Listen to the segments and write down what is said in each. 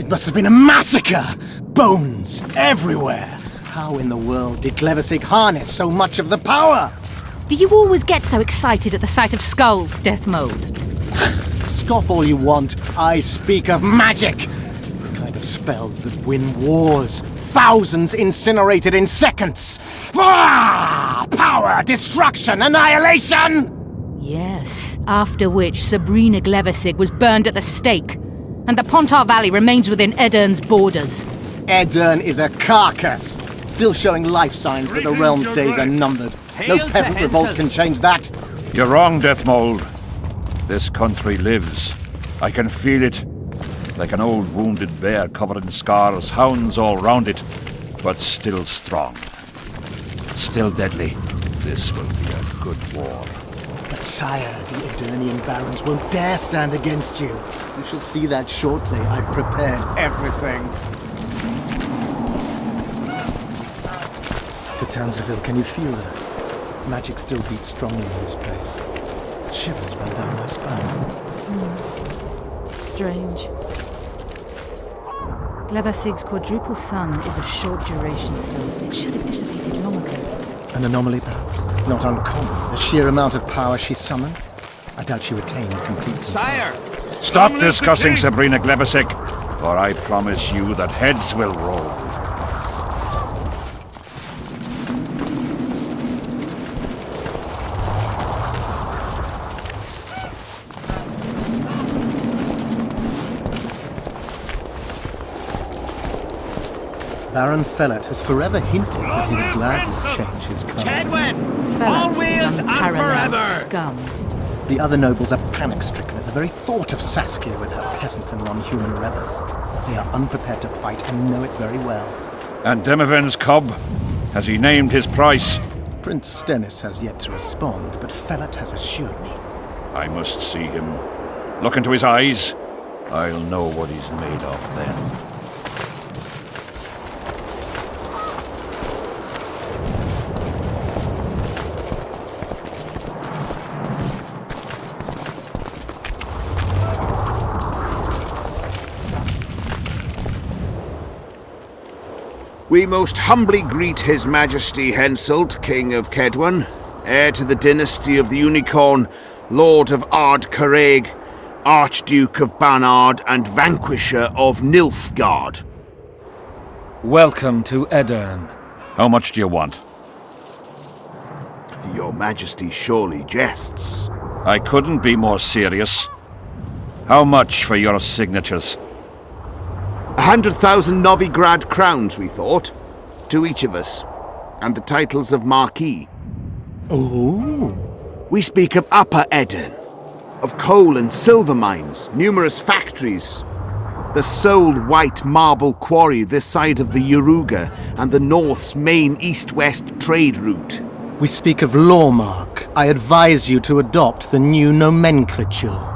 It must have been a massacre! Bones everywhere! How in the world did Glevasig harness so much of the power? Do you always get so excited at the sight of skulls, Death Mold? Scoff all you want. I speak of magic. The kind of spells that win wars. Thousands incinerated in seconds. Ah! Power, destruction, annihilation! Yes, after which Sabrina Glevasig was burned at the stake. And the Pontar Valley remains within Edern's borders. Edern is a carcass. Still showing life signs that the realm's days are numbered. No peasant revolt can change that. You're wrong, Death Mold. This country lives. I can feel it. Like an old wounded bear covered in scars, hounds all round it, but still strong. Still deadly. This will be a good war. But sire, the Eternian barons won't dare stand against you. You shall see that shortly. I've prepared everything. To Tanzaville, can you feel that? Magic still beats strongly in this place. Shivers run down my spine. Strange. Glevasig's quadruple sun is a short-duration spell. It should have dissipated long ago. An anomaly, perhaps? Not uncommon. The sheer amount of power she summoned? I doubt she retained complete. Sire! Stop discussing Sabrina Glevasig, or I promise you that heads will roll. Baron Fellat has forever hinted that he would gladly change his colours. Kedwin! Fellat Always is and unparalleled forever! scum. The other nobles are panic-stricken at the very thought of Saskia with her peasant and non-human rebels. They are unprepared to fight and know it very well. And Demiven's cub? Has he named his price? Prince Stennis has yet to respond, but Fellat has assured me. I must see him. Look into his eyes. I'll know what he's made of then. We most humbly greet His Majesty Henselt, King of Kedwin, heir to the dynasty of the Unicorn, Lord of Ard-Carreg, Archduke of Banard, and Vanquisher of Nilfgaard. Welcome to Edern. How much do you want? Your Majesty surely jests. I couldn't be more serious. How much for your signatures? 100,000 Novigrad crowns, we thought, to each of us, and the titles of Marquis. Oh. We speak of Upper Edern, of coal and silver mines, numerous factories, the sole white marble quarry this side of the Yaruga, and the North's main east-west trade route. We speak of Lawmark. I advise you to adopt the new nomenclature.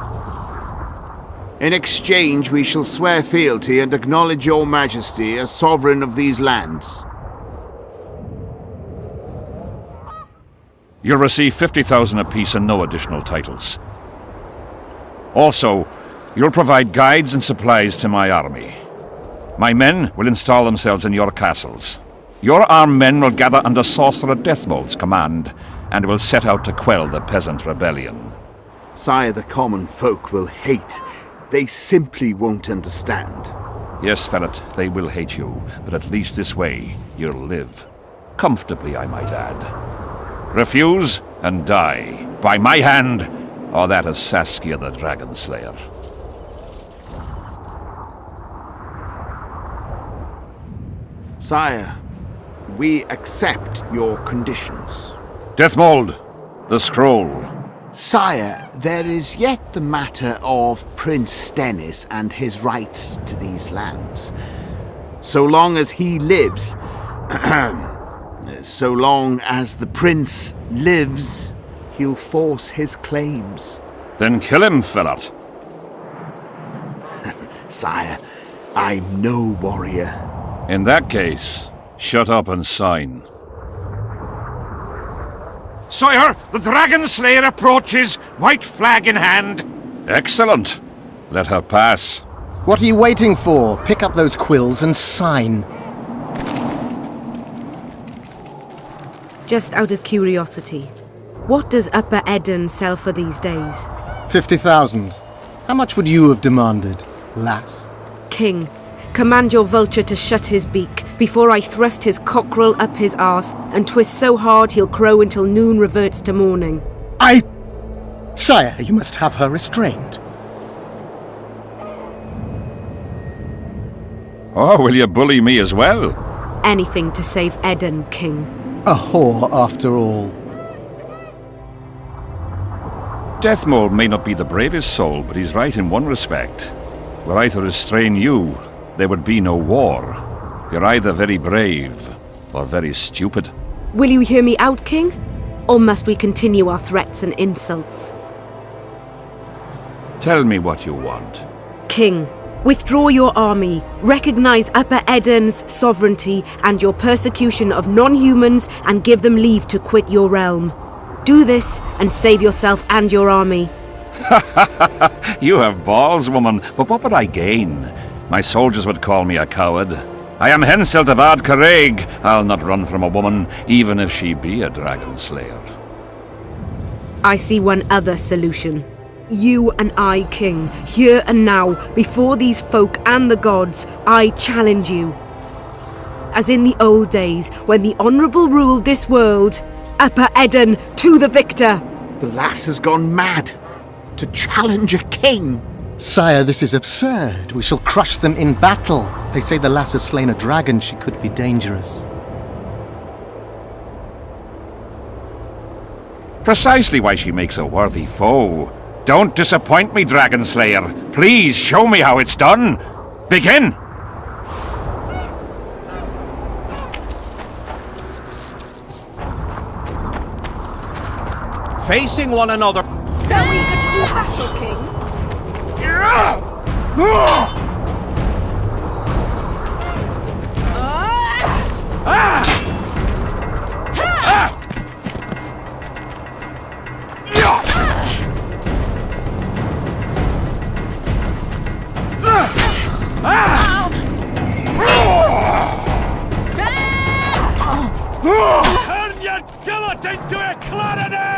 In exchange, we shall swear fealty and acknowledge your majesty as sovereign of these lands. You'll receive 50,000 apiece and no additional titles. Also, you'll provide guides and supplies to my army. My men will install themselves in your castles. Your armed men will gather under Sorcerer Deathmold's command and will set out to quell the peasant rebellion. Sire, the common folk will hate. They simply won't understand. Yes, Fellat, they will hate you, but at least this way you'll live. Comfortably, I might add. Refuse and die, by my hand, or that of Saskia the Dragon Slayer. Sire, we accept your conditions. Deathmold, the scroll. Sire, there is yet the matter of Prince Stennis and his rights to these lands. So long as he lives, so long as the prince lives, he'll force his claims. Then kill him, Fellat. Sire, I'm no warrior. In that case, shut up and sign. Sire, the Dragon Slayer approaches, white flag in hand. Excellent. Let her pass. What are you waiting for? Pick up those quills and sign. Just out of curiosity, what does Upper Eddon sell for these days? 50,000. How much would you have demanded, lass? King, command your vulture to shut his beak before I thrust his cockerel up his arse and twist so hard he'll crow until noon reverts to morning. Sire, you must have her restrained. Oh, will you bully me as well? Anything to save Eddon, King. A whore, after all. Deathmold may not be the bravest soul, but he's right in one respect. Were I to restrain you, there would be no war. You're either very brave, or very stupid. Will you hear me out, King? Or must we continue our threats and insults? Tell me what you want. King, withdraw your army, recognize Upper Eddon's sovereignty and your persecution of non-humans, and give them leave to quit your realm. Do this and save yourself and your army. You have balls, woman, but what would I gain? My soldiers would call me a coward. I am Henselt of Ard-Caraig. I'll not run from a woman, even if she be a dragon slayer. I see one other solution. You and I, King, here and now, before these folk and the gods, I challenge you. As in the old days, when the Honourable ruled this world, Upper Eddon to the victor! The lass has gone mad. To challenge a king. Sire, this is absurd. We shall crush them in battle. They say the lass has slain a dragon. She could be dangerous. Precisely why she makes a worthy foe. Don't disappoint me, Dragon Slayer. Please show me how it's done. Begin! Facing one another. So eager to do battle, King? Turn your gullet into a clarinet!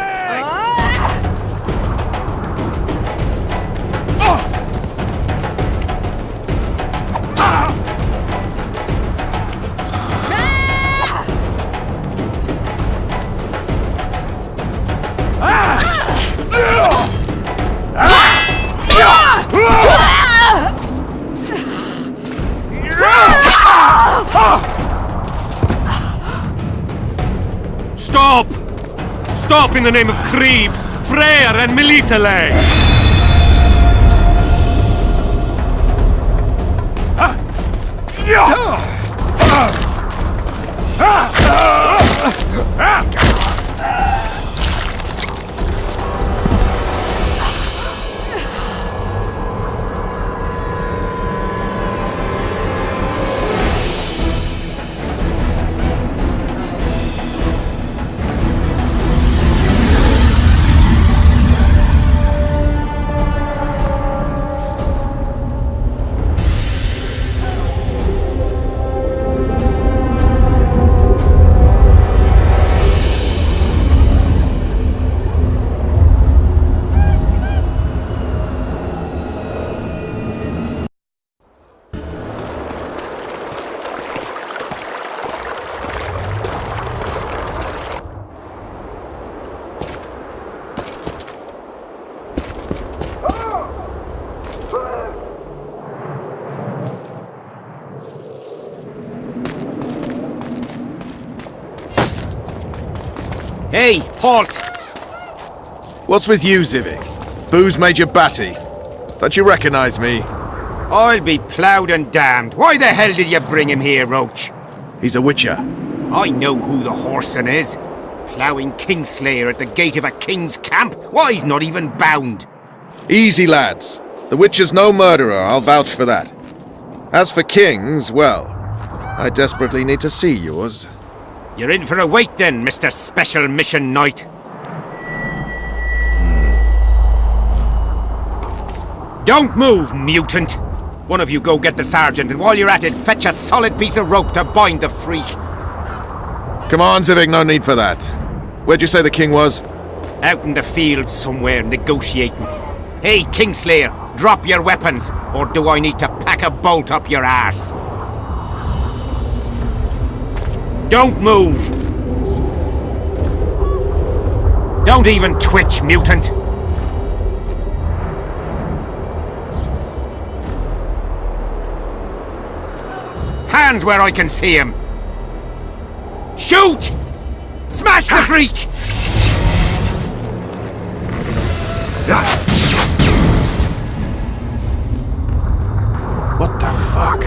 Stop! Stop in the name of Creve, Freyr and Melitele! Hey, halt! What's with you, Zivik? Booze made you batty. Don't you recognize me? I'll be ploughed and damned. Why the hell did you bring him here, Roach? He's a witcher. I know who the whoreson is. Ploughing Kingslayer at the gate of a king's camp? Why, he's not even bound. Easy, lads. The witcher's no murderer, I'll vouch for that. As for kings, well, I desperately need to see yours. You're in for a wait then, Mr. Special Mission Knight. Don't move, mutant! One of you go get the sergeant, and while you're at it, fetch a solid piece of rope to bind the freak. Come on, Zivik, no need for that. Where'd you say the king was? Out in the field somewhere, negotiating. Hey, Kingslayer, drop your weapons, or do I need to pack a bolt up your arse? Don't move! Don't even twitch, mutant! Hands where I can see him! Shoot! Smash the freak! What the fuck?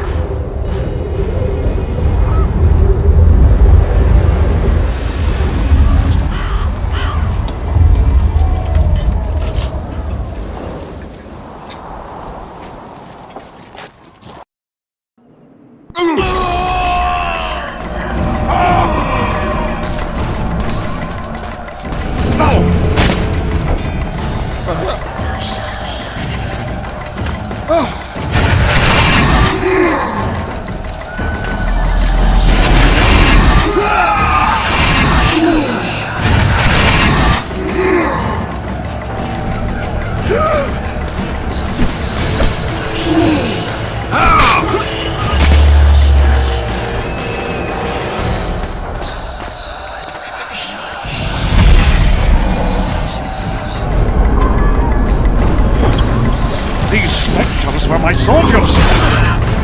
These spectres were my soldiers!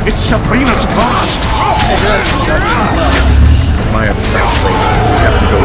It's Sabrina's ghost! My obsessed lady. We have to go.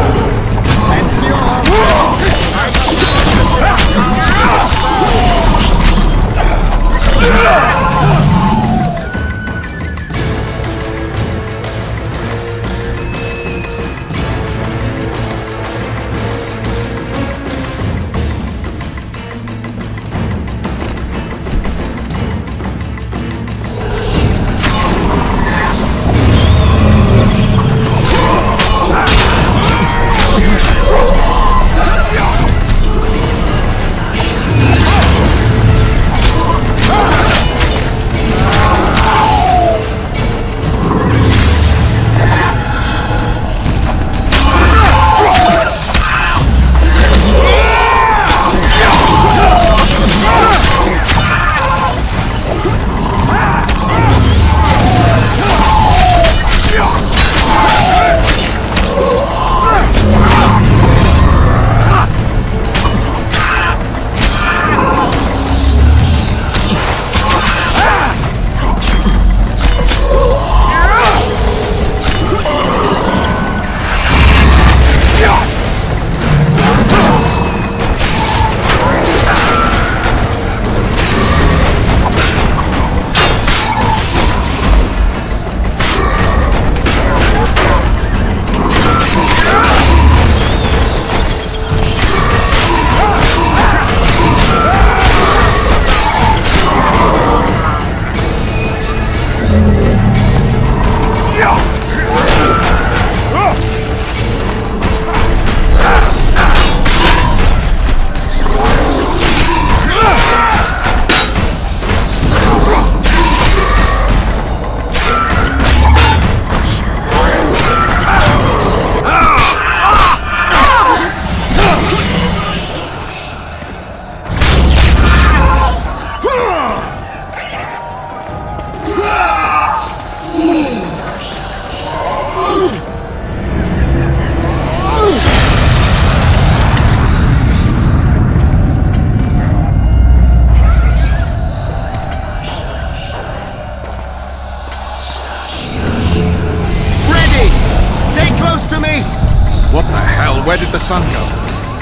What the hell? Where did the sun go?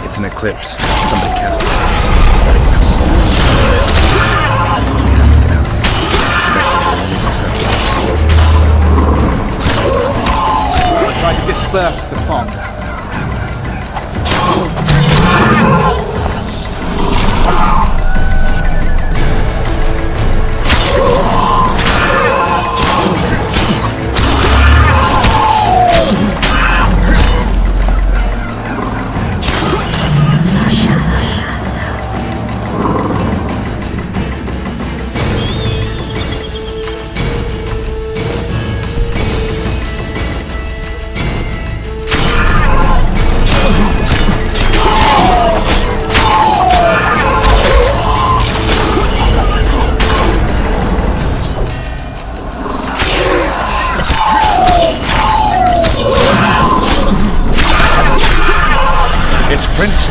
It's an eclipse. Somebody cast it. Try to disperse the fog.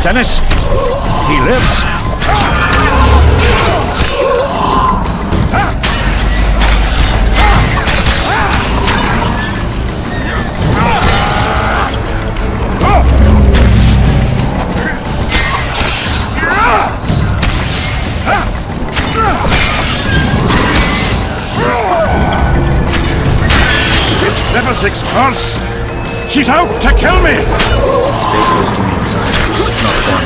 Dennis. He lives. It's Levesik's curse. She's out to kill me. Stay close to me inside. It's not fun.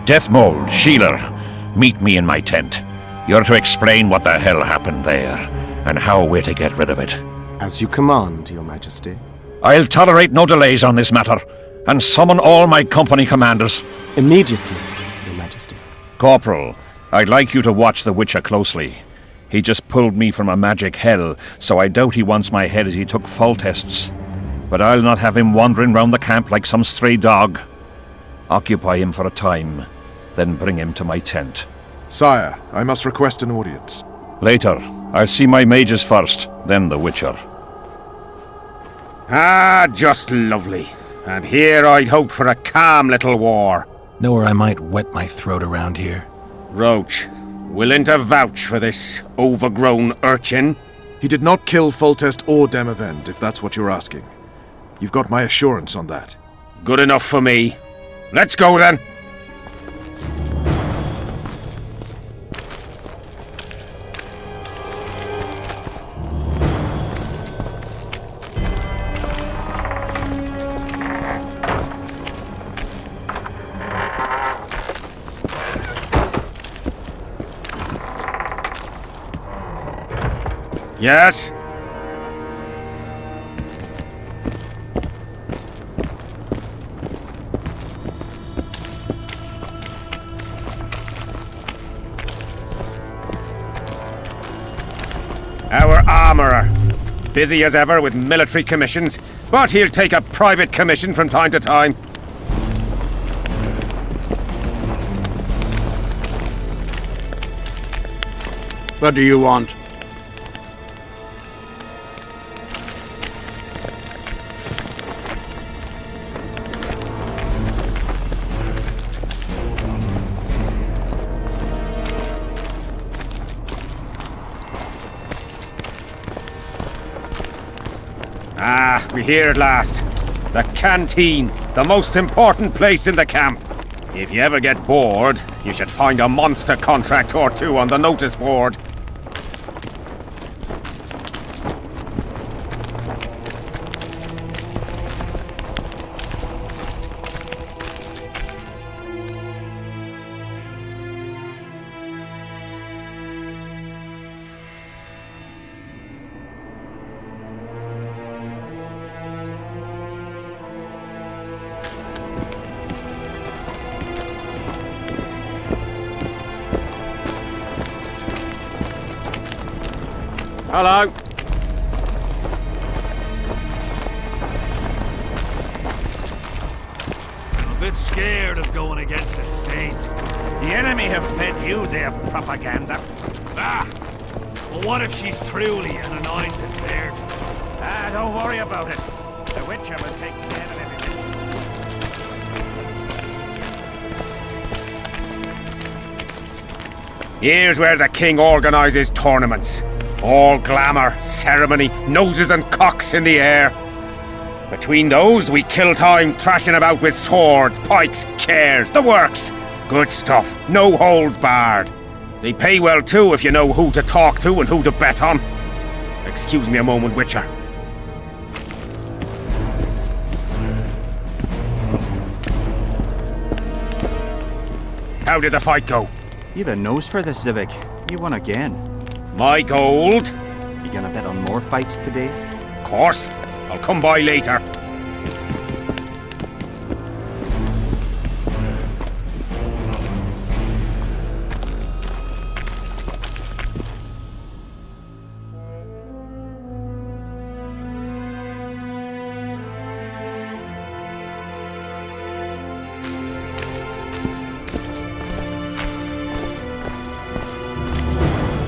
Deathmold, Shealer, meet me in my tent. You're to explain what the hell happened there, and how we're to get rid of it. As you command, Your Majesty. I'll tolerate no delays on this matter, and summon all my company commanders. Immediately, Your Majesty. Corporal, I'd like you to watch the Witcher closely. He just pulled me from a magic hell, so I doubt he wants my head as he took fall tests. But I'll not have him wandering round the camp like some stray dog. Occupy him for a time, then bring him to my tent. Sire, I must request an audience. Later. I'll see my mages first, then the Witcher. Ah, just lovely. And here I'd hoped for a calm little war. Know where I might wet my throat around here? Roach, willing to vouch for this overgrown urchin? He did not kill Foltest or Demavend, if that's what you're asking. You've got my assurance on that. Good enough for me. Let's go then. Yes? Our armourer. Busy as ever with military commissions, but he'll take a private commission from time to time. What do you want? Ah, we're here at last. The canteen, the most important place in the camp. If you ever get bored, you should find a monster contract or two on the notice board. Hello. I'm a bit scared of going against the Saint. The enemy have fed you their propaganda. Ah! But what if she's truly an anointed virgin? Ah, don't worry about it. The Witcher will take care of everything. Here's where the king organises tournaments. All glamour, ceremony, noses and cocks in the air. Between those, we kill time thrashing about with swords, pikes, chairs, the works. Good stuff, no holds barred. They pay well too if you know who to talk to and who to bet on. Excuse me a moment, Witcher. How did the fight go? You've a nose for this, Zivik. You won again. My gold? You gonna bet on more fights today? Of course. I'll come by later.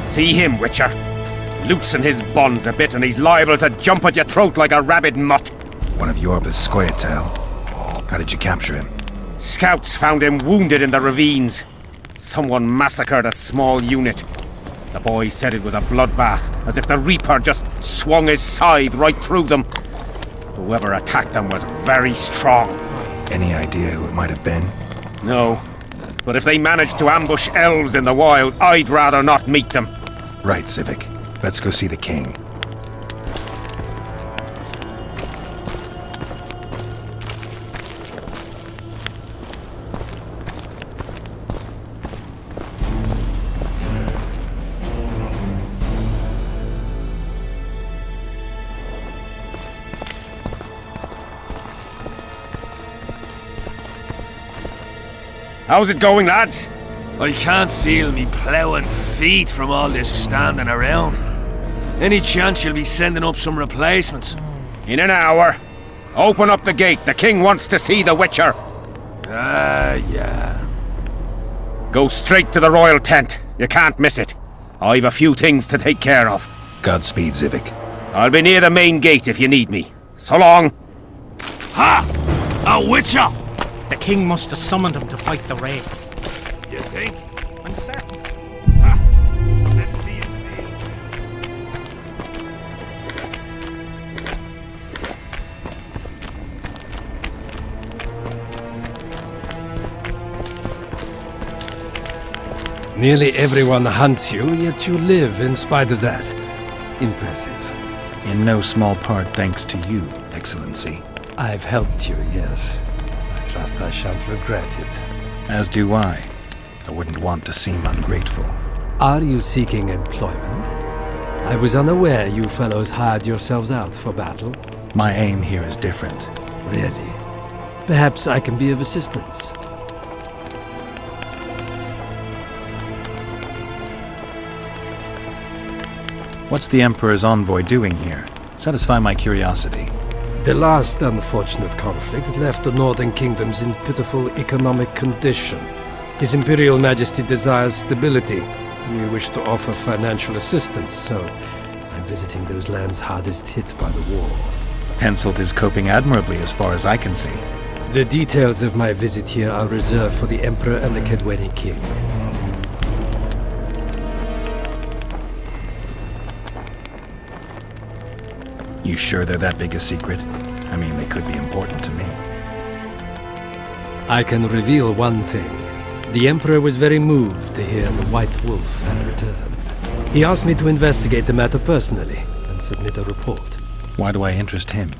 See him, Witcher. Loosen his bonds a bit and he's liable to jump at your throat like a rabid mutt. One of your Skoyatel. How did you capture him? Scouts found him wounded in the ravines. Someone massacred a small unit. The boy said it was a bloodbath, as if the Reaper just swung his scythe right through them. Whoever attacked them was very strong. Any idea who it might have been? No. But if they managed to ambush elves in the wild, I'd rather not meet them. Right, Zivik. Let's go see the king. How's it going, lads? I can't feel me ploughing feet from all this standing around. Any chance you'll be sending up some replacements? In an hour. Open up the gate. The king wants to see the Witcher. Ah, yeah. Go straight to the royal tent. You can't miss it. I've a few things to take care of. Godspeed, Zivik. I'll be near the main gate if you need me. So long. Ha! A witcher! The king must have summoned him to fight the wraiths. You think? I'm certain. Let's see it. Nearly everyone hunts you, yet you live in spite of that. Impressive. In no small part thanks to you, Excellency. I've helped you, yes. I trust I shan't regret it. As do I. I wouldn't want to seem ungrateful. Are you seeking employment? I was unaware you fellows hired yourselves out for battle. My aim here is different. Really? Perhaps I can be of assistance. What's the Emperor's envoy doing here? Satisfy my curiosity. The last unfortunate conflict left the Northern Kingdoms in pitiful economic condition. His Imperial Majesty desires stability. We wish to offer financial assistance, so I'm visiting those lands hardest hit by the war. Henselt is coping admirably as far as I can see. The details of my visit here are reserved for the Emperor and the Kedweni King. You sure they're that big a secret? I mean, they could be important to me. I can reveal one thing. The Emperor was very moved to hear the White Wolf had returned. He asked me to investigate the matter personally and submit a report. Why do I interest him?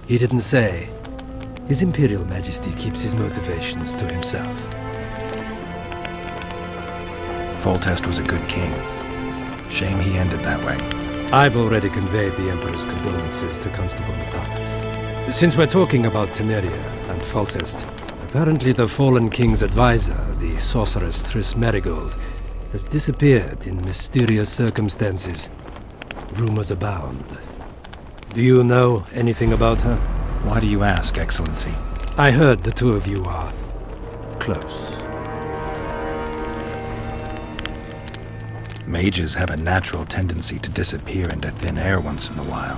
He didn't say. His Imperial Majesty keeps his motivations to himself. Foltest was a good king. Shame he ended that way. I've already conveyed the Emperor's condolences to Constable Natalis. Since we're talking about Temeria and Foltest, apparently the fallen king's advisor, the sorceress Triss Merigold, has disappeared in mysterious circumstances. Rumors abound. Do you know anything about her? Why do you ask, Excellency? I heard the two of you are close. Mages have a natural tendency to disappear into thin air once in a while.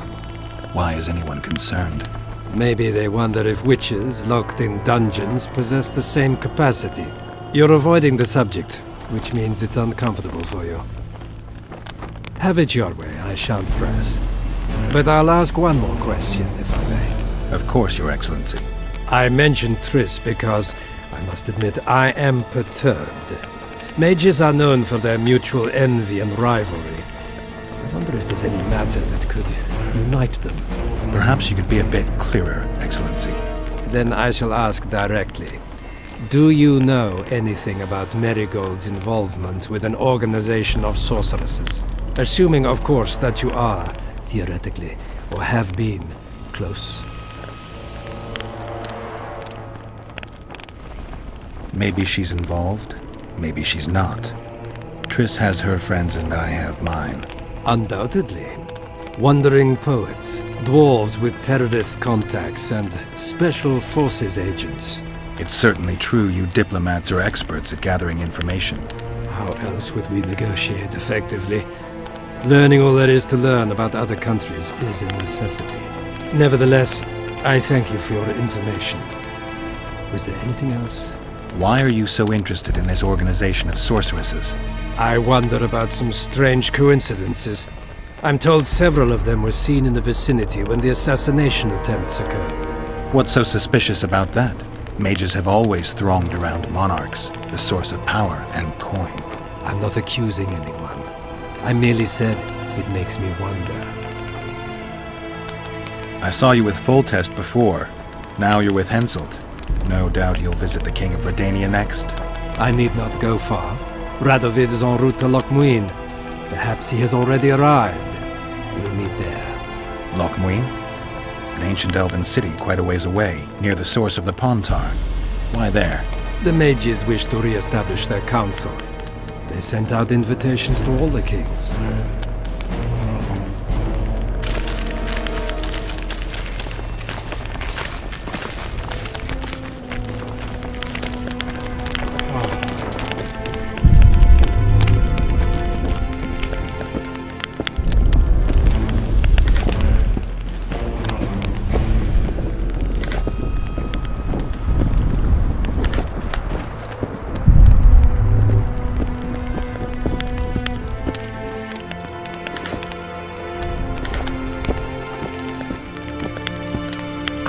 Why is anyone concerned? Maybe they wonder if witches locked in dungeons possess the same capacity. You're avoiding the subject, which means it's uncomfortable for you. Have it your way, I shan't press. But I'll ask one more question, if I may. Of course, Your Excellency. I mentioned Triss because, I must admit, I am perturbed. Mages are known for their mutual envy and rivalry. I wonder if there's any matter that could unite them. Perhaps you could be a bit clearer, Excellency. Then I shall ask directly. Do you know anything about Merigold's involvement with an organization of sorceresses? Assuming, of course, that you are, theoretically, or have been, close. Maybe she's involved. Maybe she's not. Triss has her friends and I have mine. Undoubtedly. Wandering poets, dwarves with terrorist contacts, and special forces agents. It's certainly true you diplomats are experts at gathering information. How else would we negotiate effectively? Learning all there is to learn about other countries is a necessity. Nevertheless, I thank you for your information. Was there anything else? Why are you so interested in this organization of sorceresses? I wonder about some strange coincidences. I'm told several of them were seen in the vicinity when the assassination attempts occurred. What's so suspicious about that? Mages have always thronged around monarchs, the source of power and coin. I'm not accusing anyone. I merely said it makes me wonder. I saw you with Foltest before. Now you're with Henselt. No doubt you'll visit the King of Redania next. I need not go far. Radovid is en route to Lochmuin. Perhaps he has already arrived. We'll meet there. Lochmuin? An ancient elven city quite a ways away, near the source of the Pontar. Why there? The mages wish to re-establish their council. They sent out invitations to all the kings.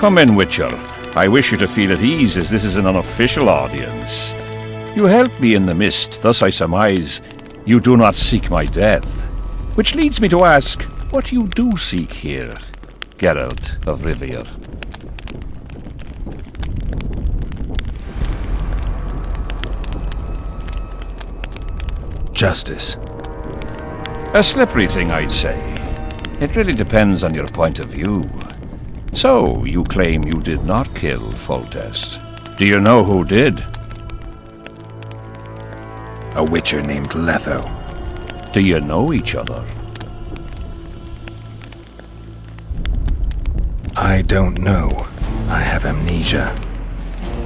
Come in, Witcher. I wish you to feel at ease, as this is an unofficial audience. You helped me in the mist, thus I surmise you do not seek my death. Which leads me to ask what you do seek here, Geralt of Rivia. Justice. A slippery thing, I'd say. It really depends on your point of view. So, you claim you did not kill Foltest. Do you know who did? A witcher named Letho. Do you know each other? I don't know. I have amnesia.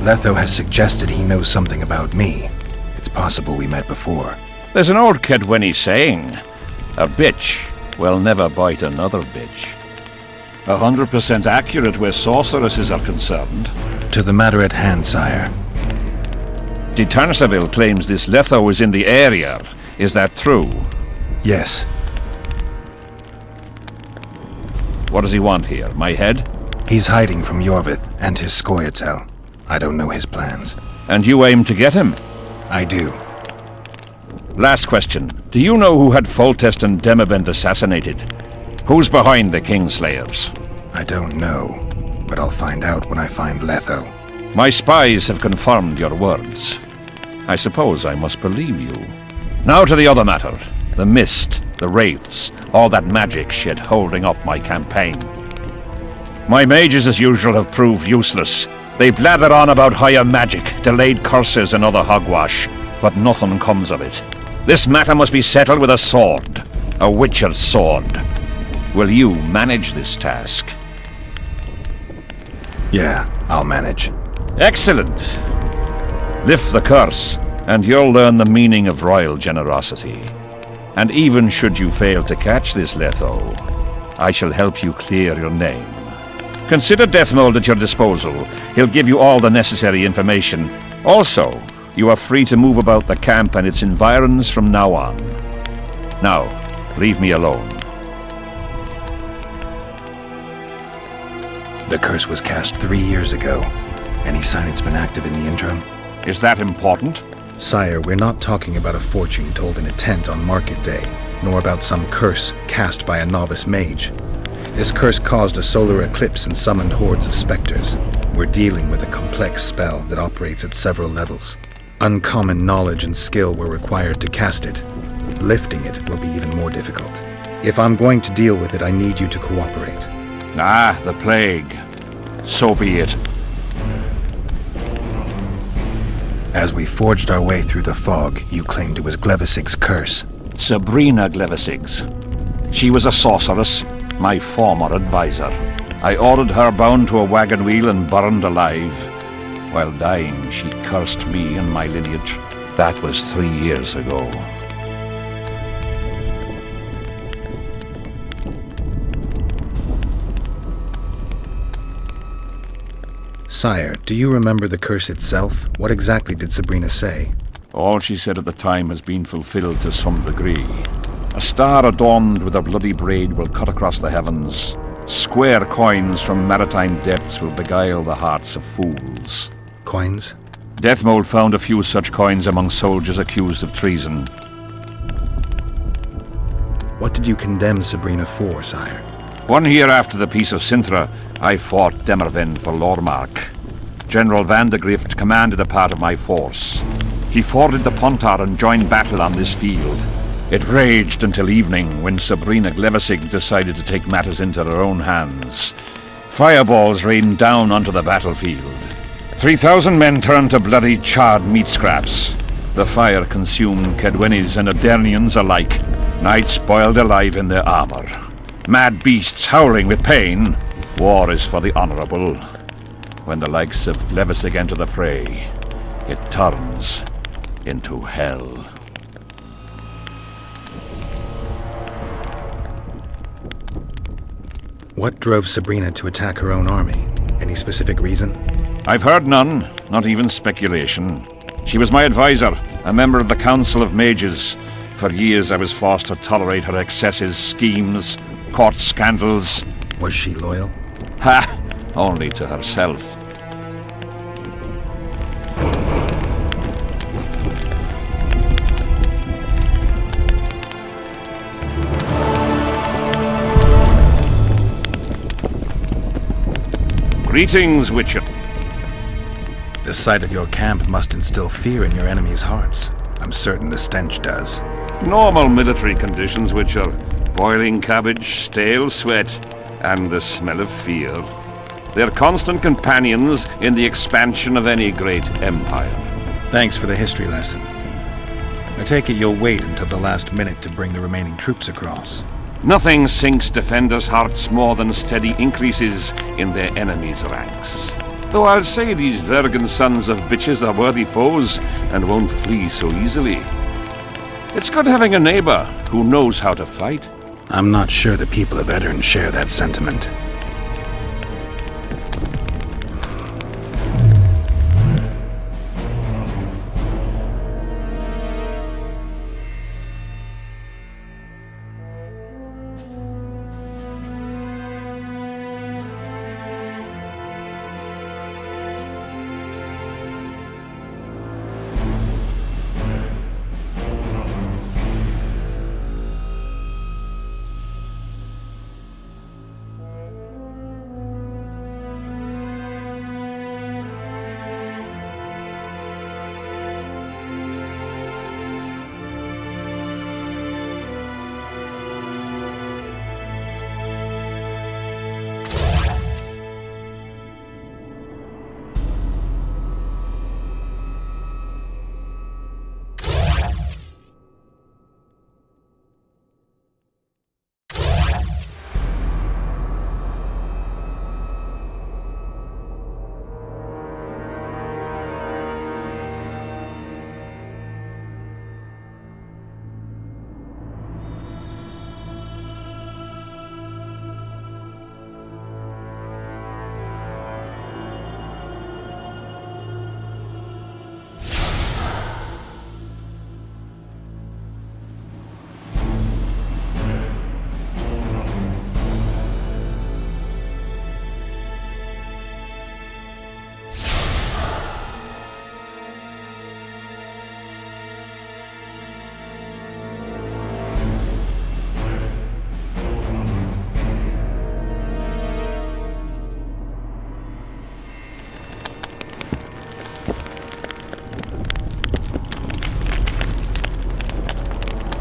Letho has suggested he knows something about me. It's possible we met before. There's an old Kedweni saying, a bitch will never bite another bitch. 100% accurate where sorceresses are concerned. To the matter at hand, sire. De Tarnsaville claims this Letho is in the area. Is that true? Yes. What does he want here? My head? He's hiding from Yorvith and his Scoia'tael. I don't know his plans. And you aim to get him? I do. Last question. Do you know who had Foltest and Demavend assassinated? Who's behind the Kingslayers? I don't know, but I'll find out when I find Letho. My spies have confirmed your words. I suppose I must believe you. Now to the other matter. The mist, the wraiths, all that magic shit holding up my campaign. My mages, as usual, have proved useless. They blather on about higher magic, delayed curses and other hogwash, but nothing comes of it. This matter must be settled with a sword. A witcher's sword. Will you manage this task? Yeah, I'll manage. Excellent. Lift the curse, and you'll learn the meaning of royal generosity. And even should you fail to catch this Letho, I shall help you clear your name. Consider Deathmold at your disposal. He'll give you all the necessary information. Also, you are free to move about the camp and its environs from now on. Now, leave me alone. The curse was cast 3 years ago. Any sign it's been active in the interim? Is that important? Sire, we're not talking about a fortune told in a tent on market day, nor about some curse cast by a novice mage. This curse caused a solar eclipse and summoned hordes of specters. We're dealing with a complex spell that operates at several levels. Uncommon knowledge and skill were required to cast it. Lifting it will be even more difficult. If I'm going to deal with it, I need you to cooperate. Ah, the plague. So be it. As we forged our way through the fog, you claimed it was Glevisig's curse. Sabrina Glevisig's. She was a sorceress, my former advisor. I ordered her bound to a wagon wheel and burned alive. While dying, she cursed me and my lineage. That was 3 years ago. Sire, do you remember the curse itself? What exactly did Sabrina say? All she said at the time has been fulfilled to some degree. A star adorned with a bloody braid will cut across the heavens. Square coins from maritime depths will beguile the hearts of fools. Coins? Deathmold found a few such coins among soldiers accused of treason. What did you condemn Sabrina for, sire? 1 year after the Peace of Sintra, I fought Demerven for Lormark. General Vandegrift commanded a part of my force. He forded the Pontar and joined battle on this field. It raged until evening, when Sabrina Glevisig decided to take matters into her own hands. Fireballs rained down onto the battlefield. 3,000 men turned to bloody, charred meat scraps. The fire consumed Kedwenis and Adernians alike. Knights boiled alive in their armor. Mad beasts howling with pain. War is for the honorable. When the likes of Glevisig enter the fray, it turns into hell. What drove Sabrina to attack her own army? Any specific reason? I've heard none, not even speculation. She was my advisor, a member of the Council of Mages. For years I was forced to tolerate her excesses, schemes, court scandals. Was she loyal? Ha! only to herself. Greetings, Witcher. The sight of your camp must instill fear in your enemies' hearts. I'm certain the stench does. Normal military conditions, Witcher. Boiling cabbage, stale sweat, and the smell of fear. They're constant companions in the expansion of any great empire. Thanks for the history lesson. I take it you'll wait until the last minute to bring the remaining troops across. Nothing sinks defenders' hearts more than steady increases in their enemies' ranks. Though I'll say these Vergen sons of bitches are worthy foes and won't flee so easily. It's good having a neighbor who knows how to fight. I'm not sure the people of Edirn share that sentiment.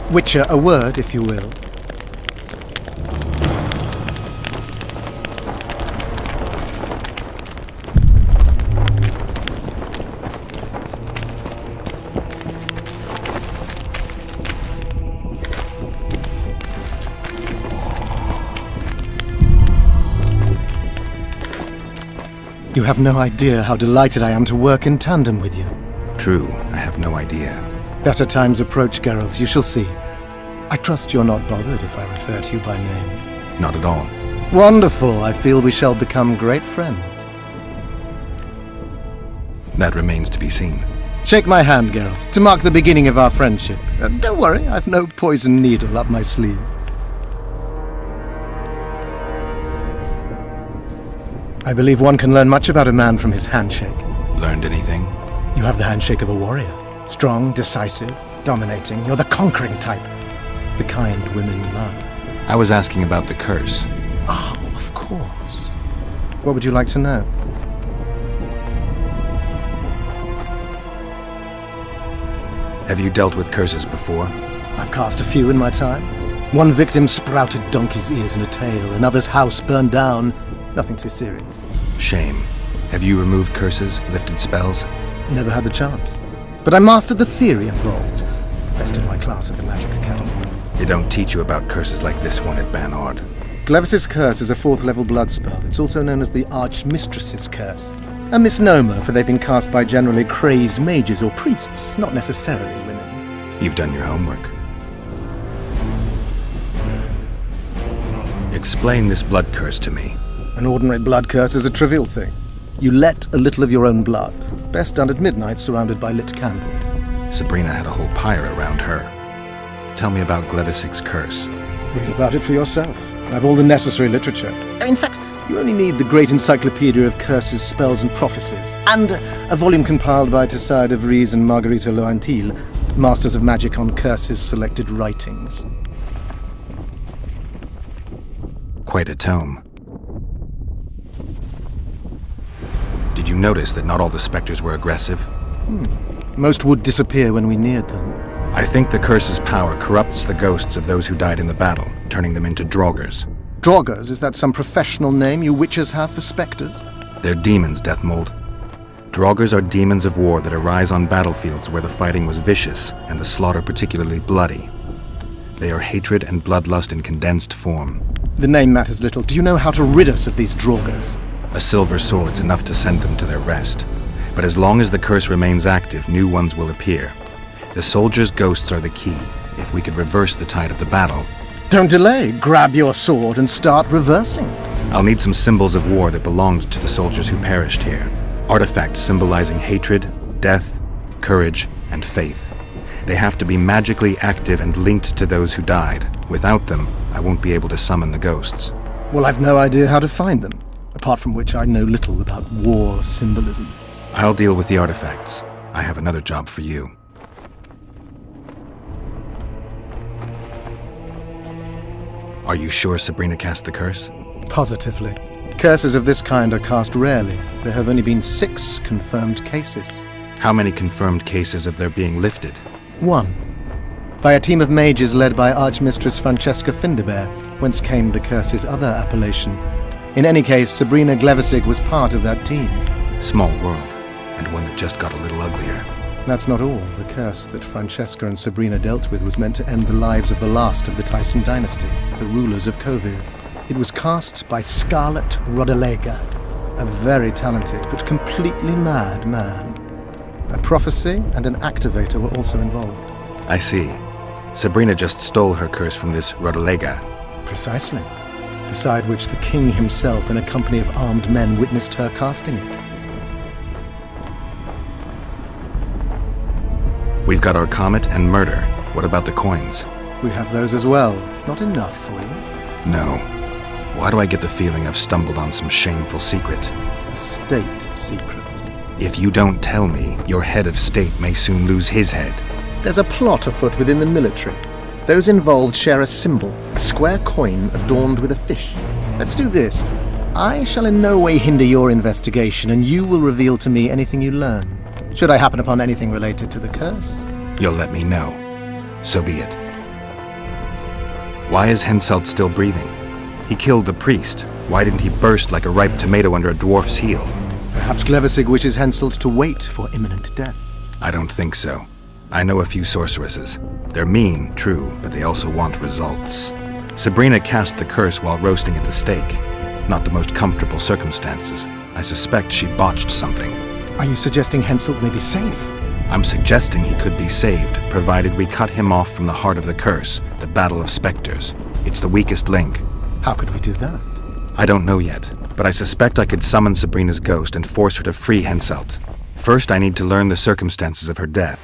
Witcher, a word, if you will. You have no idea how delighted I am to work in tandem with you. True, I have no idea. Better times approach, Geralt, you shall see. I trust you're not bothered if I refer to you by name. Not at all. Wonderful, I feel we shall become great friends. That remains to be seen. Shake my hand, Geralt, to mark the beginning of our friendship. Don't worry, I've no poison needle up my sleeve. I believe one can learn much about a man from his handshake. Learned anything? You have the handshake of a warrior. Strong, decisive, dominating. You're the conquering type. The kind women love. I was asking about the curse. Oh, of course. What would you like to know? Have you dealt with curses before? I've cast a few in my time. One victim sprouted donkey's ears in a tail, another's house burned down. Nothing too serious. Shame. Have you removed curses, lifted spells? Never had the chance. But I mastered the theory involved. Best in my class at the Magic Academy. They don't teach you about curses like this one at Banord. Glevis's Curse is a 4th level blood spell. It's also known as the Archmistress's Curse. A misnomer, for they've been cast by generally crazed mages or priests, not necessarily women. You've done your homework. Explain this blood curse to me. An ordinary blood curse is a trivial thing. You let a little of your own blood, best done at midnight surrounded by lit candles. Sabrina had a whole pyre around her. Tell me about Glevisig's curse. Read about it for yourself. I have all the necessary literature. In fact, You only need the Great Encyclopedia of Curses, Spells and Prophecies, and a volume compiled by Tesside of Vries and Margarita Loantil, Masters of Magic on Curses Selected Writings. Quite a tome. Did you notice that not all the specters were aggressive? Most would disappear when we neared them. I think the curse's power corrupts the ghosts of those who died in the battle, turning them into draugrs. Draugrs? Is that some professional name you witches have for specters? They're demons, Deathmold. Draugrs are demons of war that arise on battlefields where the fighting was vicious and the slaughter particularly bloody. They are hatred and bloodlust in condensed form. The name matters little. Do you know how to rid us of these Draugrs? A silver sword's enough to send them to their rest. But as long as the curse remains active, new ones will appear. The soldiers' ghosts are the key. If we could reverse the tide of the battle... Don't delay. Grab your sword and start reversing. I'll need some symbols of war that belonged to the soldiers who perished here. Artifacts symbolizing hatred, death, courage, and faith. They have to be magically active and linked to those who died. Without them, I won't be able to summon the ghosts. Well, I've no idea how to find them, apart from which I know little about war symbolism. I'll deal with the artifacts. I have another job for you. Are you sure Sabrina cast the curse? Positively. Curses of this kind are cast rarely. There have only been 6 confirmed cases. How many confirmed cases of their being lifted? 1. By a team of mages led by Archmistress Francesca Findebert, whence came the curse's other appellation. In any case, Sabrina Glevissig was part of that team. Small world, and one that just got a little uglier. That's not all. The curse that Francesca and Sabrina dealt with was meant to end the lives of the last of the Tyson dynasty, the rulers of Kovir. It was cast by Scarlet Rodalega, a very talented but completely mad man. A prophecy and an activator were also involved. I see. Sabrina just stole her curse from this Rodalega. Precisely. Beside which the king himself and a company of armed men witnessed her casting it. We've got our comet and murder. What about the coins? We have those as well. Not enough for you? No. Why do I get the feeling I've stumbled on some shameful secret? A state secret. If you don't tell me, your head of state may soon lose his head. There's a plot afoot within the military. Those involved share a symbol, a square coin adorned with a fish. Let's do this. I shall in no way hinder your investigation, and you will reveal to me anything you learn. Should I happen upon anything related to the curse? You'll let me know. So be it. Why is Henselt still breathing? He killed the priest. Why didn't he burst like a ripe tomato under a dwarf's heel? Perhaps Glevissig wishes Henselt to wait for imminent death. I don't think so. I know a few sorceresses. They're mean, true, but they also want results. Sabrina cast the curse while roasting at the stake. Not the most comfortable circumstances. I suspect she botched something. Are you suggesting Henselt may be safe? I'm suggesting he could be saved, provided we cut him off from the heart of the curse, the Battle of Spectres. It's the weakest link. How could we do that? I don't know yet, but I suspect I could summon Sabrina's ghost and force her to free Henselt. First, I need to learn the circumstances of her death.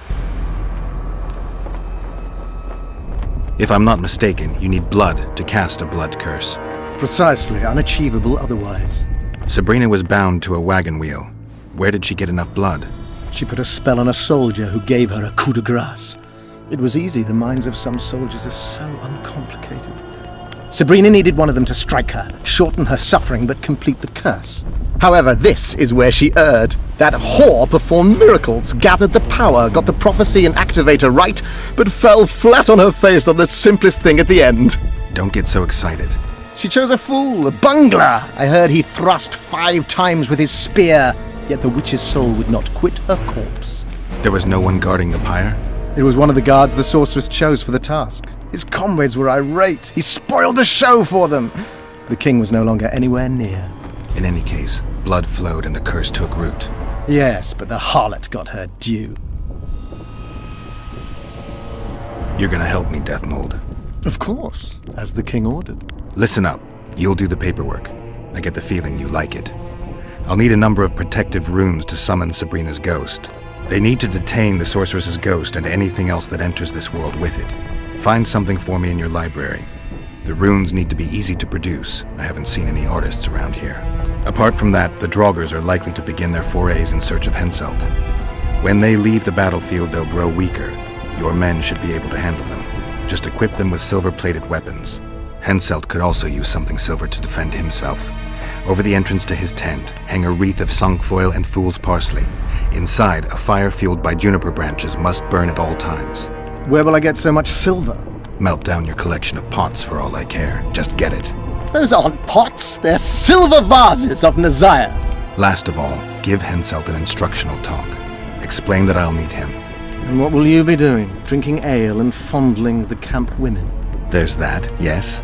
If I'm not mistaken, you need blood to cast a blood curse. Precisely, unachievable otherwise. Sabrina was bound to a wagon wheel. Where did she get enough blood? She put a spell on a soldier who gave her a coup de grace. It was easy, the minds of some soldiers are so uncomplicated. Sabrina needed one of them to strike her, shorten her suffering, but complete the curse. However, this is where she erred. That whore performed miracles, gathered the power, got the prophecy and activator right, but fell flat on her face on the simplest thing at the end. Don't get so excited. She chose a fool, a bungler. I heard he thrust 5 times with his spear, yet the witch's soul would not quit her corpse. There was no one guarding the pyre? It was one of the guards the sorceress chose for the task. His comrades were irate. He spoiled the show for them. The king was no longer anywhere near. In any case, blood flowed and the curse took root. Yes, but the harlot got her due. You're gonna help me, Deathmold. Of course, as the king ordered. Listen up. You'll do the paperwork. I get the feeling you like it. I'll need a number of protective runes to summon Sabrina's ghost. They need to detain the sorceress's ghost and anything else that enters this world with it. Find something for me in your library. The runes need to be easy to produce. I haven't seen any artists around here. Apart from that, the Draugrs are likely to begin their forays in search of Henselt. When they leave the battlefield, they'll grow weaker. Your men should be able to handle them. Just equip them with silver-plated weapons. Henselt could also use something silver to defend himself. Over the entrance to his tent, hang a wreath of cinquefoil and fool's parsley. Inside, a fire fueled by juniper branches must burn at all times. Where will I get so much silver? Melt down your collection of pots for all I care. Just get it. Those aren't pots, they're silver vases of Nazaya. Last of all, give Henselt an instructional talk. Explain that I'll meet him. And what will you be doing? Drinking ale and fondling the camp women? There's that, yes.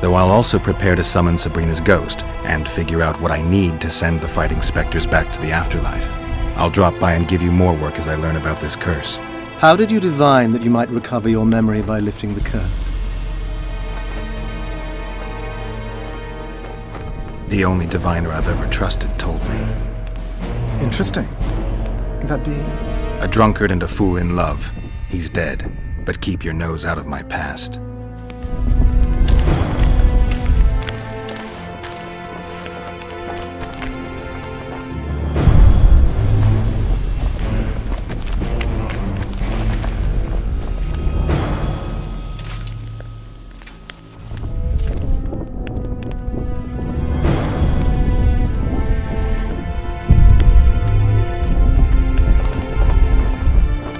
Though I'll also prepare to summon Sabrina's ghost, and figure out what I need to send the fighting specters back to the afterlife. I'll drop by and give you more work as I learn about this curse. How did you divine that you might recover your memory by lifting the curse? The only diviner I've ever trusted told me. Interesting. That being? A drunkard and a fool in love. He's dead, but keep your nose out of my past.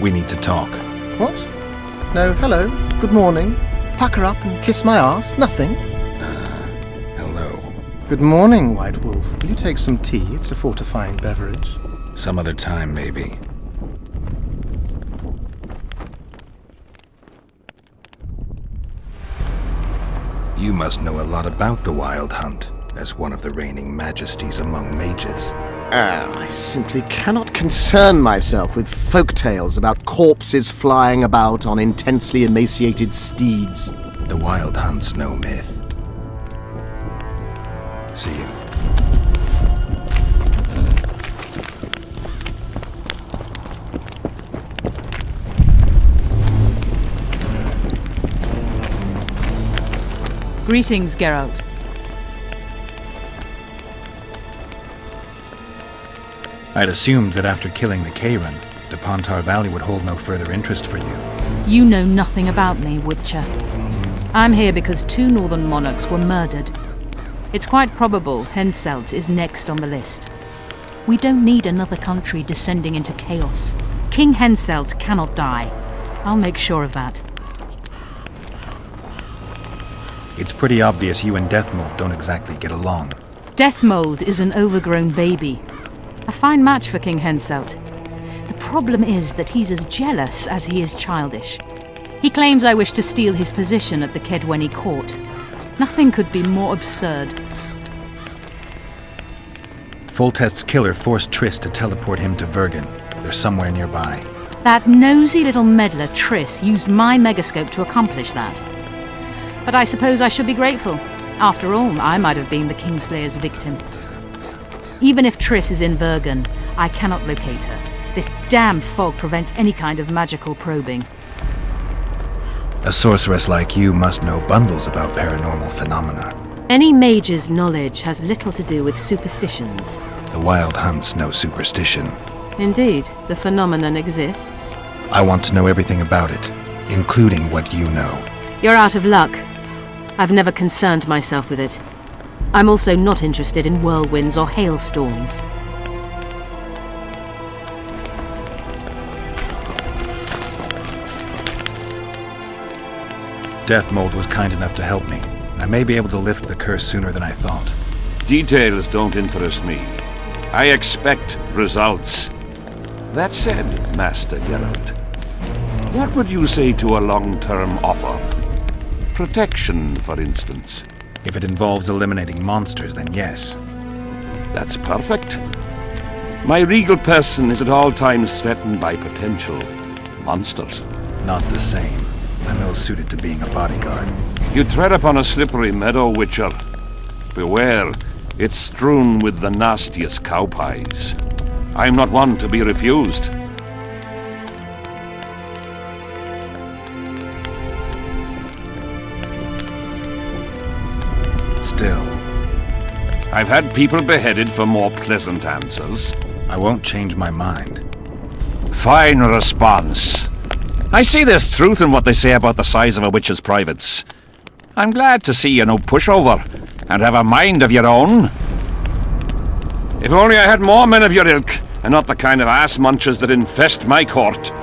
We need to talk. What? No, hello, good morning. Pucker up and kiss my ass, nothing. Hello. Good morning, White Wolf. Will you take some tea? It's a fortifying beverage. Some other time, maybe. You must know a lot about the Wild Hunt, as one of the reigning majesties among mages. I simply cannot concern myself with folk tales about corpses flying about on intensely emaciated steeds. The Wild Hunt's no myth. See you. Greetings, Geralt. I'd assumed that after killing the Kayran, the Pontar Valley would hold no further interest for you. You know nothing about me, Witcher. I'm here because 2 northern monarchs were murdered. It's quite probable Henselt is next on the list. We don't need another country descending into chaos. King Henselt cannot die. I'll make sure of that. It's pretty obvious you and Deathmold don't exactly get along. Deathmold is an overgrown baby. A fine match for King Henselt. The problem is that he's as jealous as he is childish. He claims I wish to steal his position at the Kedweni court. Nothing could be more absurd. Foltest's killer forced Triss to teleport him to Vergen. They're somewhere nearby. That nosy little meddler Triss used my megascope to accomplish that. But I suppose I should be grateful. After all, I might have been the Kingslayer's victim. Even if Triss is in Vergen, I cannot locate her. This damn fog prevents any kind of magical probing. A sorceress like you must know bundles about paranormal phenomena. Any mage's knowledge has little to do with superstitions. The Wild Hunt's no superstition. Indeed, the phenomenon exists. I want to know everything about it, including what you know. You're out of luck. I've never concerned myself with it. I'm also not interested in whirlwinds or hailstorms. Deathmold was kind enough to help me. I may be able to lift the curse sooner than I thought. Details don't interest me. I expect results. That said, Master Geralt, what would you say to a long-term offer? Protection, for instance. If it involves eliminating monsters, then yes. That's perfect. My regal person is at all times threatened by potential monsters. Not the same. I'm ill-suited to being a bodyguard. You tread upon a slippery meadow, Witcher. Beware, it's strewn with the nastiest cow pies. I'm not one to be refused. still. I've had people beheaded for more pleasant answers. I won't change my mind. Fine response. I see there's truth in what they say about the size of a witch's privates. I'm glad to see you're no pushover, and have a mind of your own. If only I had more men of your ilk, and not the kind of ass munchers that infest my court.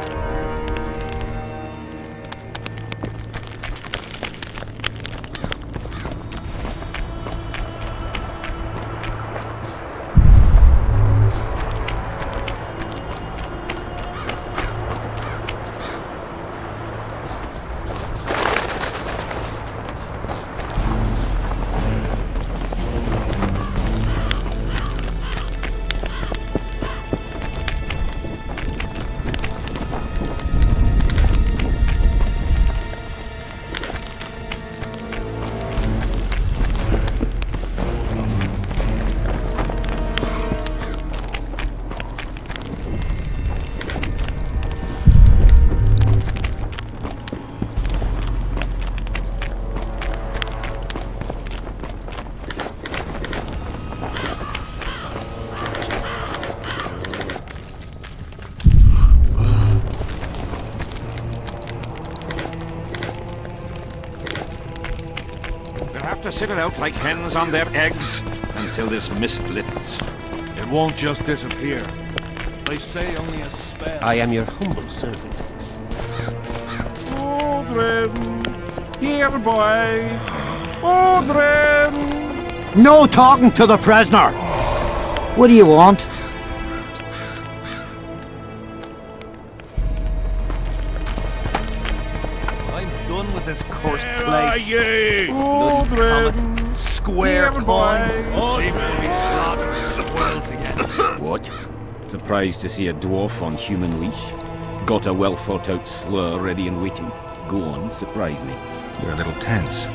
To sit it out like hens on their eggs until this mist lifts. It won't just disappear. They say only a spell. I am your humble servant. Odrin! Here, boy! Odrin! No talking to the prisoner! What do you want? I'm done with this cursed place. Odrin! Square Here, coins. boy. Seem to be slaughtered and spoiled again. What? Surprised to see a dwarf on human leash? Got a well-thought-out slur ready and waiting? Go on, surprise me. You're a little tense.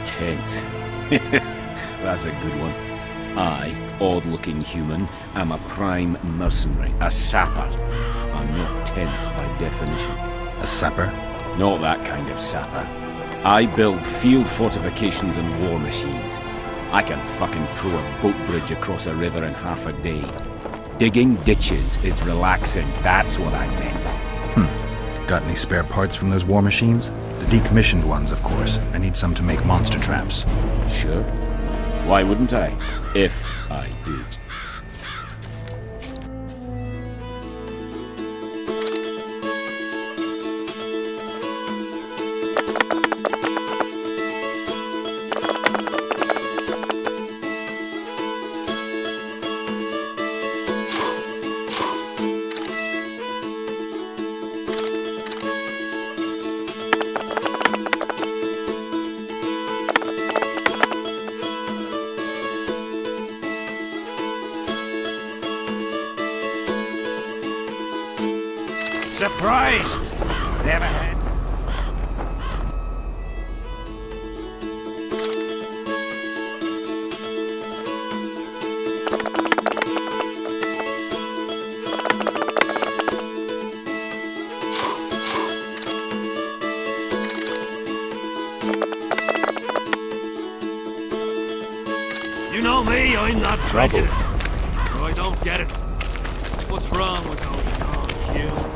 Tense. That's a good one. I, odd-looking human, am a prime mercenary, a sapper. I'm not tense by definition. A sapper? Not that kind of sapper. I build field fortifications and war machines. I can fucking throw a boat bridge across a river in half a day. Digging ditches is relaxing, that's what I meant. Got any spare parts from those war machines? The decommissioned ones, of course. I need some to make monster traps. Sure. Why wouldn't I? If I do. Surprised! There ahead. You know me, I'm not prejudiced. So I don't get it. What's wrong with those non-humans?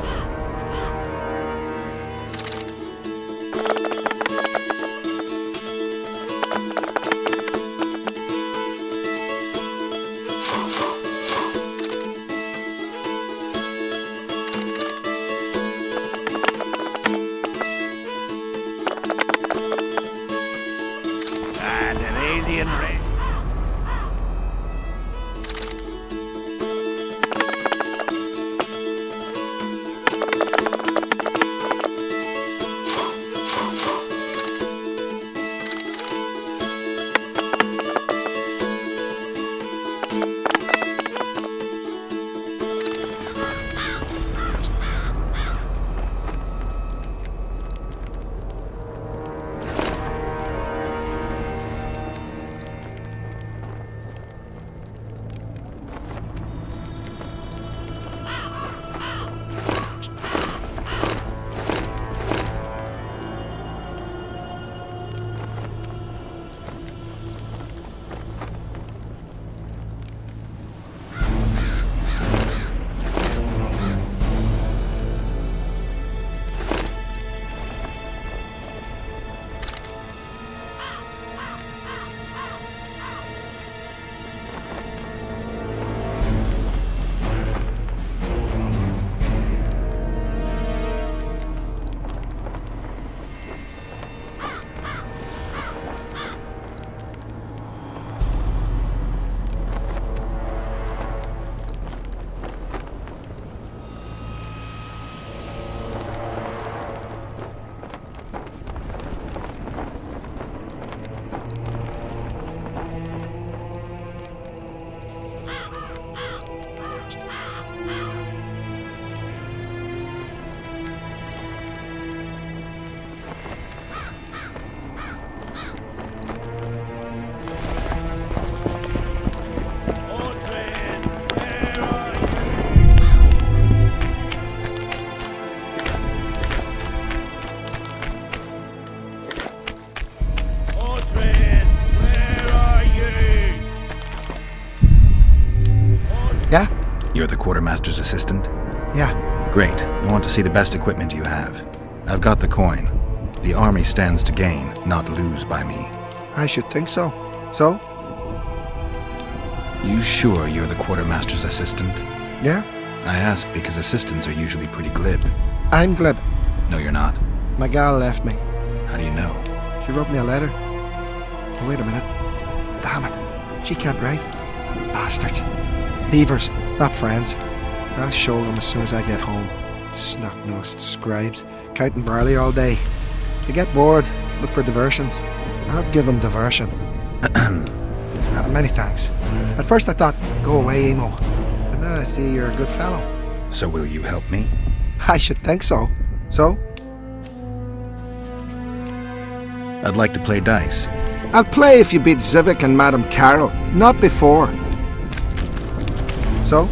You're the quartermaster's assistant? Yeah. Great. I want to see the best equipment you have. I've got the coin. The army stands to gain, not lose by me. I should think so. So? You sure you're the quartermaster's assistant? Yeah? I ask because assistants are usually pretty glib. I'm glib. No, you're not. My gal left me. How do you know? She wrote me a letter. Oh, wait a minute. Damn it. She can't write. Bastards. Beavers, not friends. I'll show them as soon as I get home. Snot-nosed scribes, counting barley all day. They get bored, look for diversions. I'll give them diversion. Many thanks. At first I thought, go away, Emo. But now I see you're a good fellow. So will you help me? I should think so. So? I'd like to play dice. I'll play if you beat Zivik and Madame Carroll, not before. So?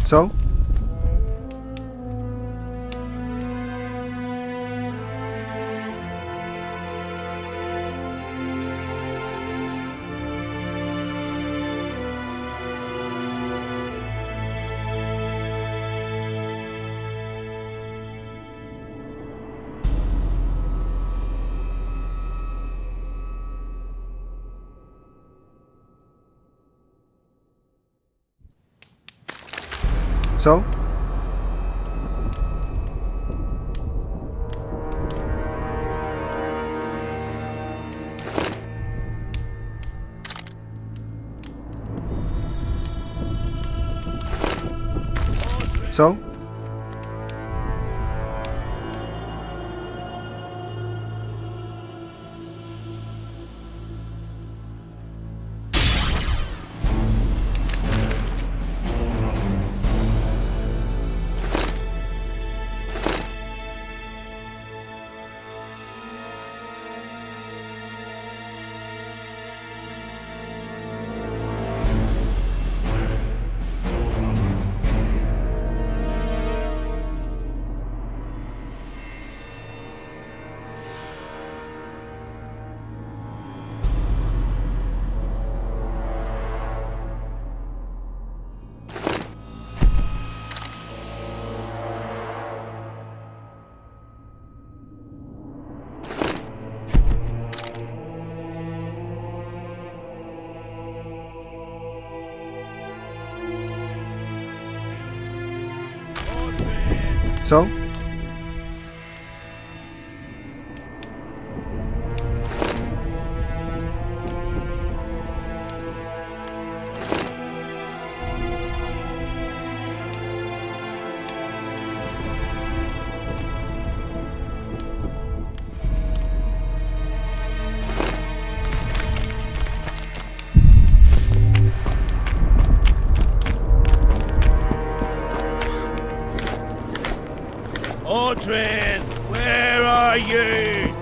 So? So? So? So? Aldrin, where are you?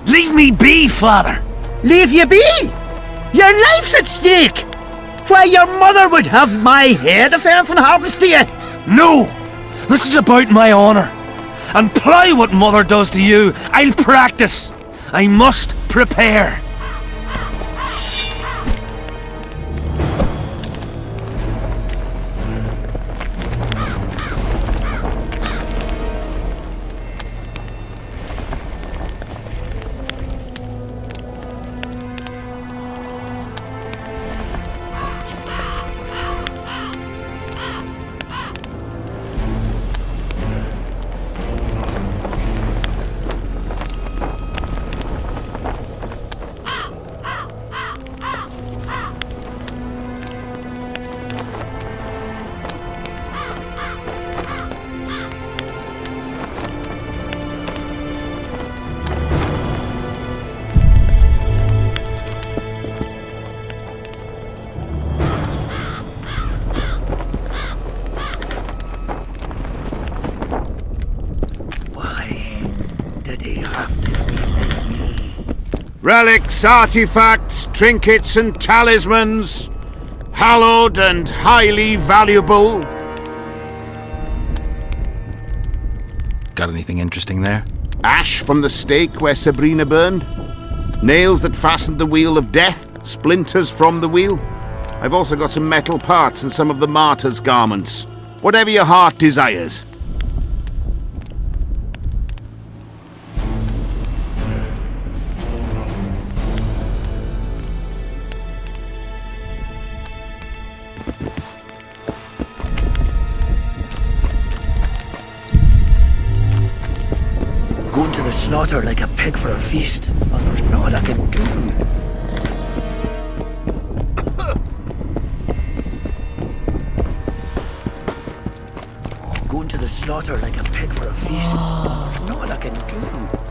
Leave me be, father! Leave you be? Your life's at stake! Why, your mother would have my head if anything happens to you! No! This is about my honor. And ply what mother does to you, I'll practice. I must prepare. Relics, artifacts, trinkets and talismans, hallowed and highly valuable. Got anything interesting there? Ash from the stake where Sabrina burned. Nails that fastened the wheel of death. Splinters from the wheel. I've also got some metal parts and some of the martyr's garments. Whatever your heart desires. Going to the slaughter like a pig for a feast, but there's naught I can do. Going to the slaughter like a pig for a feast, but there's naught I can do.